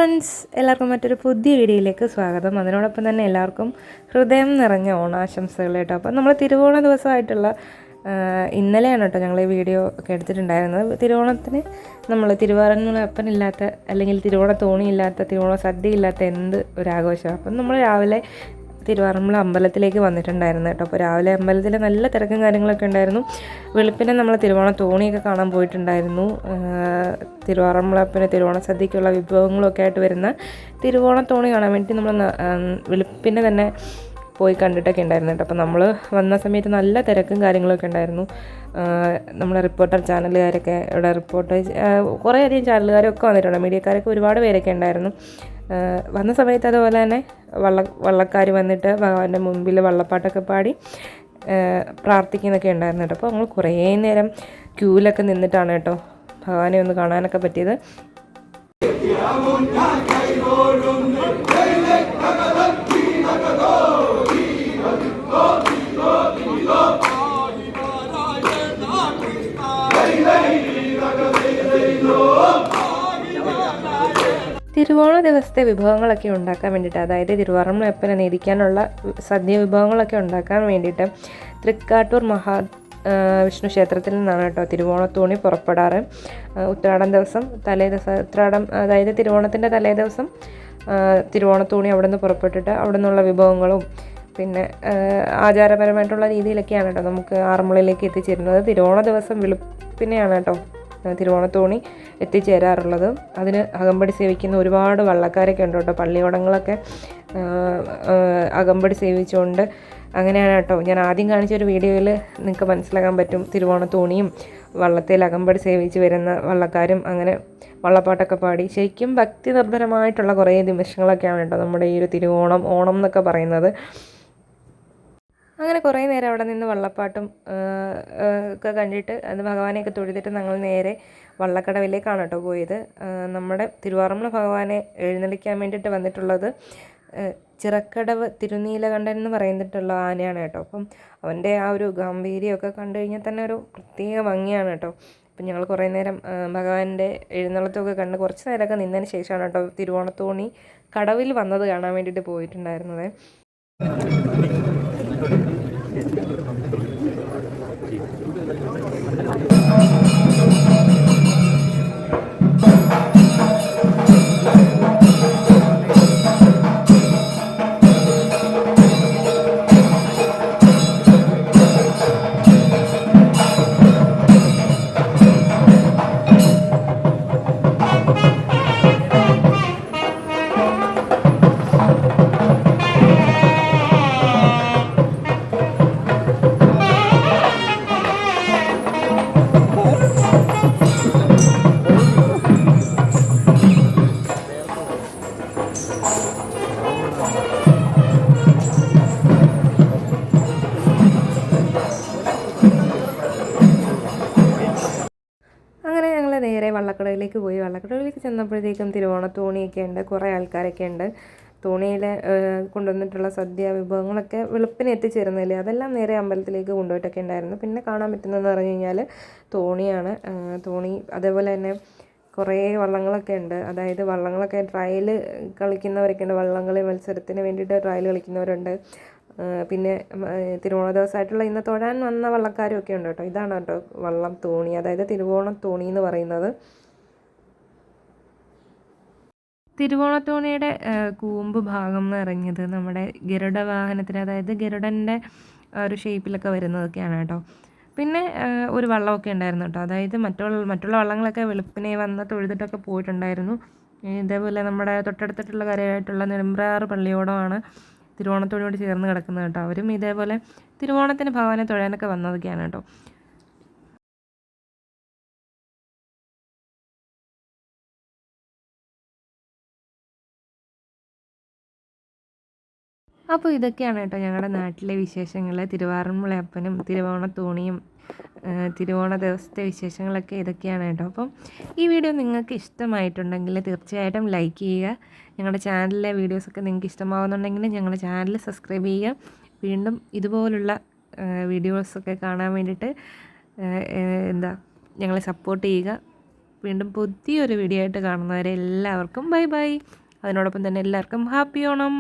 Friends, എല്ലാവർക്കും മറ്റൊരു പുതിയ വീഡിയോയിലേക്ക് സ്വാഗതം. അതിനോടൊപ്പം തന്നെ എല്ലാവർക്കും ഹൃദയം നിറഞ്ഞ ഓണാശംസകൾ കേട്ടോ. അപ്പം നമ്മൾ തിരുവോണ ദിവസമായിട്ടുള്ള ഇന്നലെയാണ് കേട്ടോ ഞങ്ങൾ ഈ വീഡിയോ ഒക്കെ എടുത്തിട്ടുണ്ടായിരുന്നത്. തിരുവോണത്തിന് നമ്മൾ തിരുവാറന്മുളയപ്പനില്ലാത്ത അല്ലെങ്കിൽ തിരുവോണ തോണിയില്ലാത്ത തിരുവോണ സദ്യ ഇല്ലാത്ത എന്ത് ഒരാഘോഷമാണ്. അപ്പം നമ്മൾ രാവിലെ തിരുവാറന്മുള അമ്പലത്തിലേക്ക് വന്നിട്ടുണ്ടായിരുന്നു കേട്ടോ. അപ്പോൾ രാവിലെ അമ്പലത്തിൽ നല്ല തിരക്കും കാര്യങ്ങളൊക്കെ ഉണ്ടായിരുന്നു. വെളുപ്പിനെ നമ്മൾ തിരുവോണ തോണിയൊക്കെ കാണാൻ പോയിട്ടുണ്ടായിരുന്നു. തിരുവാറന്മുളപ്പിന് തിരുവോണ സദ്യക്കുള്ള വിഭവങ്ങളൊക്കെ ആയിട്ട് വരുന്ന തിരുവോണ തോണി കാണാൻ വേണ്ടി നമ്മൾ വെളുപ്പിനെ തന്നെ പോയി കണ്ടിട്ടൊക്കെ ഉണ്ടായിരുന്നു കേട്ടോ. അപ്പോൾ നമ്മൾ വന്ന സമയത്ത് നല്ല തിരക്കും കാര്യങ്ങളൊക്കെ ഉണ്ടായിരുന്നു. നമ്മുടെ റിപ്പോർട്ടർ ചാനലുകാരൊക്കെ ഇവിടെ റിപ്പോർട്ടേഴ്സ് കുറേയധികം ചാനലുകാരൊക്കെ വന്നിട്ടുണ്ട്. മീഡിയക്കാരൊക്കെ ഒരുപാട് പേരൊക്കെ ഉണ്ടായിരുന്നു. വന്ന സമയത്ത് അതുപോലെ തന്നെ വള്ളക്കാർ വന്നിട്ട് ഭഗവാന്റെ മുമ്പിൽ വള്ളപ്പാട്ടൊക്കെ പാടി പ്രാർത്ഥിക്കുന്നൊക്കെ ഉണ്ടായിരുന്നു കേട്ടോ. അപ്പോൾ നമ്മൾ കുറേ നേരം ക്യൂവിലൊക്കെ നിന്നിട്ടാണ് കേട്ടോ ഭഗവാനെ ഒന്ന് കാണാനൊക്കെ പറ്റിയത്. തിരുവോണ ദിവസത്തെ വിഭവങ്ങളൊക്കെ ഉണ്ടാക്കാൻ വേണ്ടിയിട്ട്, അതായത് തിരുവാറന്മുളയപ്പനെ നേദിക്കാനുള്ള സദ്യ വിഭവങ്ങളൊക്കെ ഉണ്ടാക്കാൻ വേണ്ടിയിട്ട് തൃക്കാട്ടൂർ വിഷ്ണു ക്ഷേത്രത്തിൽ നിന്നാണ് കേട്ടോ തിരുവോണത്തോണി പുറപ്പെടാറ്. ഉത്രാടം ദിവസം ഉത്രാടം അതായത് തിരുവോണത്തിൻ്റെ തലേ ദിവസം തിരുവോണത്തോണി അവിടെ നിന്ന് പുറപ്പെട്ടിട്ട് അവിടെ നിന്നുള്ള വിഭവങ്ങളും പിന്നെ ആചാരപരമായിട്ടുള്ള രീതിയിലൊക്കെയാണ് കേട്ടോ നമുക്ക് ആറന്മുളയിലേക്ക് എത്തിച്ചേരുന്നത്. തിരുവോണ ദിവസം വെളുപ്പിനെയാണ് കേട്ടോ തിരുവോണത്തോണി എത്തിച്ചേരാറുള്ളത്. അതിന് അകമ്പടി സേവിക്കുന്ന ഒരുപാട് വള്ളക്കാരൊക്കെ ഉണ്ട് കേട്ടോ. പള്ളിയോടങ്ങളൊക്കെ അകമ്പടി സേവിച്ചുകൊണ്ട് അങ്ങനെയാണ് കേട്ടോ. ഞാൻ ആദ്യം കാണിച്ചൊരു വീഡിയോയിൽ നിങ്ങൾക്ക് മനസ്സിലാക്കാൻ പറ്റും തിരുവോണത്തോണിയും വള്ളത്തിൽ അകമ്പടി സേവിച്ച് വരുന്ന വള്ളക്കാരും അങ്ങനെ വള്ളപ്പാട്ടൊക്കെ പാടി ശരിക്കും ഭക്തി നിർഭരമായിട്ടുള്ള കുറേ നിമിഷങ്ങളൊക്കെയാണ് കേട്ടോ നമ്മുടെ ഈ ഒരു ഓണം എന്നൊക്കെ പറയുന്നത്. അങ്ങനെ കുറേ നേരം അവിടെ നിന്ന് വള്ളപ്പാട്ടും ഒക്കെ കണ്ടിട്ട് അത് ഭഗവാനെയൊക്കെ തൊഴുതിട്ട് ഞങ്ങൾ നേരെ വള്ളക്കടവിലേക്കാണ് കേട്ടോ പോയത്. നമ്മുടെ തിരുവാറന്മുള ഭഗവാനെ എഴുന്നള്ളിക്കാൻ വേണ്ടിയിട്ട് വന്നിട്ടുള്ളത് ചിറക്കടവ് തിരുനീലകണ്ഠൻ എന്ന് പറയുന്നിട്ടുള്ള ആനയാണ് കേട്ടോ. അപ്പം അവൻ്റെ ആ ഒരു ഗാംഭീര്യമൊക്കെ കണ്ടു കഴിഞ്ഞാൽ തന്നെ ഒരു പ്രത്യേക ഭംഗിയാണ് കേട്ടോ. അപ്പം ഞങ്ങൾ കുറേ നേരം ഭഗവാന്റെ എഴുന്നള്ളത്തൊക്കെ കണ്ട് കുറച്ച് നേരമൊക്കെ നിന്നതിന് ശേഷമാണ് കേട്ടോ തിരുവോണത്തോണി കടവിൽ വന്നത് കാണാൻ വേണ്ടിയിട്ട് പോയിട്ടുണ്ടായിരുന്നത്. നേരെ വള്ളക്കടവിലേക്ക് പോയി. വള്ളക്കടവിലേക്ക് ചെന്നപ്പോഴത്തേക്കും തിരുവോണത്തോണിയൊക്കെ ഉണ്ട്, കുറേ ആൾക്കാരൊക്കെ ഉണ്ട്. തോണിയിൽ കൊണ്ടുവന്നിട്ടുള്ള സദ്യ വിഭവങ്ങളൊക്കെ വെളുപ്പിന് എത്തിച്ചേരുന്നില്ലേ, അതെല്ലാം നേരെ അമ്പലത്തിലേക്ക് കൊണ്ടുപോയിട്ടൊക്കെ ഉണ്ടായിരുന്നു. പിന്നെ കാണാൻ പറ്റുന്നതെന്ന് പറഞ്ഞു കഴിഞ്ഞാൽ തോണിയാണ്. തോണി അതേപോലെ തന്നെ കുറേ വള്ളങ്ങളൊക്കെ ഉണ്ട്. അതായത് വള്ളങ്ങളൊക്കെ ട്രയൽ കളിക്കുന്നവരൊക്കെ ഉണ്ട്. വള്ളംകളി മത്സരത്തിന് വേണ്ടിയിട്ട് ട്രയൽ കളിക്കുന്നവരുണ്ട്. പിന്നെ തിരുവോണ ദിവസമായിട്ടുള്ള ഇന്ന് തൊഴാൻ വന്ന വള്ളക്കാരും ഒക്കെ ഉണ്ട് കേട്ടോ. ഇതാണ് കേട്ടോ വള്ളം തോണി, അതായത് തിരുവോണത്തോണി എന്ന് പറയുന്നത്. തിരുവോണത്തോണിയുടെ കൂമ്പ് ഭാഗം എന്ന് പറഞ്ഞത് നമ്മുടെ ഗരുഡ വാഹനത്തിന്, അതായത് ഗരുഡൻ്റെ ഒരു ഷേപ്പിലൊക്കെ വരുന്നതൊക്കെയാണ് കേട്ടോ. പിന്നെ ഒരു വള്ളമൊക്കെ ഉണ്ടായിരുന്നു കേട്ടോ. അതായത് മറ്റുള്ള വള്ളങ്ങളൊക്കെ വെളുപ്പിനെ വന്ന് തൊഴുതിട്ടൊക്കെ പോയിട്ടുണ്ടായിരുന്നു. ഇതേപോലെ നമ്മുടെ തൊട്ടടുത്തിട്ടുള്ള കരയായിട്ടുള്ള നെടുമ്പ്രാറ് പള്ളിയോടമാണ് തിരുവോണത്തോണിയോട് ചേർന്ന് കിടക്കുന്നത് കേട്ടോ. അവരും ഇതേപോലെ തിരുവോണത്തിന് ഭഗവാനെ തൊഴാനൊക്കെ വന്നതൊക്കെയാണ് കേട്ടോ. അപ്പോൾ ഇതൊക്കെയാണ് കേട്ടോ ഞങ്ങളുടെ നാട്ടിലെ വിശേഷങ്ങൾ. തിരുവാറന്മുളയപ്പനും തിരുവോണത്തോണിയും തിരുവോണ ദിവസത്തെ വിശേഷങ്ങളൊക്കെ ഇതൊക്കെയാണ് കേട്ടോ. അപ്പം ഈ വീഡിയോ നിങ്ങൾക്ക് ഇഷ്ടമായിട്ടുണ്ടെങ്കിൽ തീർച്ചയായിട്ടും ലൈക്ക് ചെയ്യുക. ഞങ്ങളുടെ ചാനലിലെ വീഡിയോസൊക്കെ നിങ്ങൾക്ക് ഇഷ്ടമാവുന്നുണ്ടെങ്കിൽ ഞങ്ങളുടെ ചാനൽ സബ്സ്ക്രൈബ് ചെയ്യുക. വീണ്ടും ഇതുപോലുള്ള വീഡിയോസൊക്കെ കാണാൻ വേണ്ടിയിട്ട് ഞങ്ങളെ സപ്പോർട്ട് ചെയ്യുക. വീണ്ടും പുതിയൊരു വീഡിയോ ആയിട്ട് കാണുന്നവരെ എല്ലാവർക്കും ബൈ ബൈ. അതിനോടൊപ്പം തന്നെ എല്ലാവർക്കും ഹാപ്പി ഓണം.